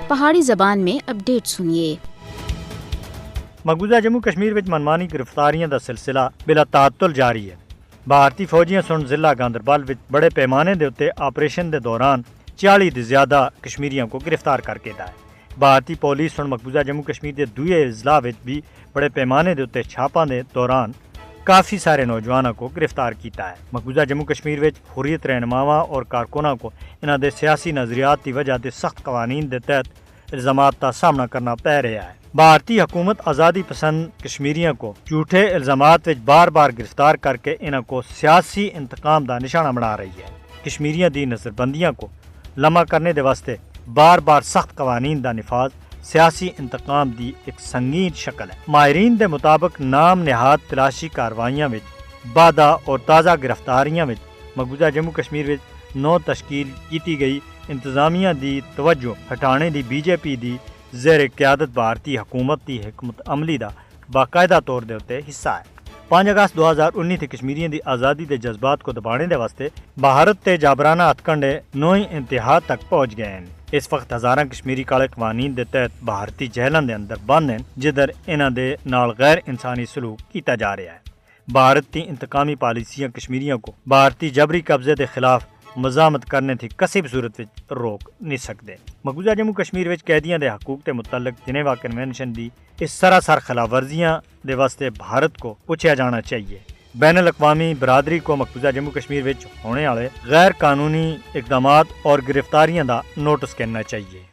پہاڑی زبان میں اپڈیٹ سنیے۔ مقبوضہ جموں کشمیر وچ منمانی گرفتاریاں دا سلسلہ بلا تعطل جاری ہے۔ بھارتی فوجیاں سن ضلع گاندربل وچ بڑے پیمانے دے اتے آپریشن دے دوران 40 دے زیادہ کشمیریوں کو گرفتار کر کے دا ہے۔ بھارتی پولیس سن مقبوضہ جموں کشمیر دے دوئے اضلاع وچ بھی بڑے پیمانے دے اتے چھاپاں دے دوران کافی سارے نوجوانوں کو گرفتار کیتا ہے۔ مقبوضہ جموں کشمیر وچ حریت رہنماواں اور کارکنوں کو انہاں دے سیاسی نظریات دی وجہ دے سخت قوانین دے تحت الزامات کا سامنا کرنا پے رہا ہے۔ بھارتی حکومت آزادی پسند کشمیریوں کو جھوٹے الزامات وچ بار بار گرفتار کر کے انہاں کو سیاسی انتقام دا نشانہ بنا رہی ہے۔ کشمیریوں دی نظر بندیاں کو لمحہ کرنے دے واسطے بار بار سخت قوانین دا نفاذ سیاسی انتقام دی ایک سنگین شکل ہے۔ ماہرین دے مطابق نام نہاد تلاشی کاروائیاں وچ بادہ اور تازہ گرفتاریاں وچ مقبوضہ جموں کشمیر وچ نو تشکیل کیتی گئی انتظامیہ دی توجہ ہٹانے دی بی جے پی دی زیر قیادت بھارتی حکومت دی حکمت عملی دا باقاعدہ طور دے اتے حصہ ہے۔ 5 اگست 2019 تھی کشمیریوں دی آزادی دے جذبات کو دبانے دے واسطے بھارت تے جابرانہ ہتھ کنڈے نوئی انتہا تک پہنچ گئے ہیں۔ اس وقت ہزاراں کشمیری کالے قوانین دے تحت بھارتی جیلاں دے اندر بند ہیں، جدھر انہاں دے نال غیر انسانی سلوک کیتا جا رہا ہے۔ بھارت دی انتقامی پالیسیاں کشمیریوں کو بھارتی جبری قبضے دے خلاف مزاحمت کرنے تھی کسی بھی صورت وچ روک نہیں سکتے۔ مقبوضہ جموں کشمیر وچ قیدیاں دے حقوق کے متعلق جنیوا کنونشن دی اس سراسر خلاف ورزیاں دے واسطے بھارت کو پوچھا جانا چاہیے۔ بین الاقوامی برادری کو مقبوضہ جموں کشمیر وچ ہونے والے غیر قانونی اقدامات اور گرفتاریاں دا نوٹس کرنا چاہیے۔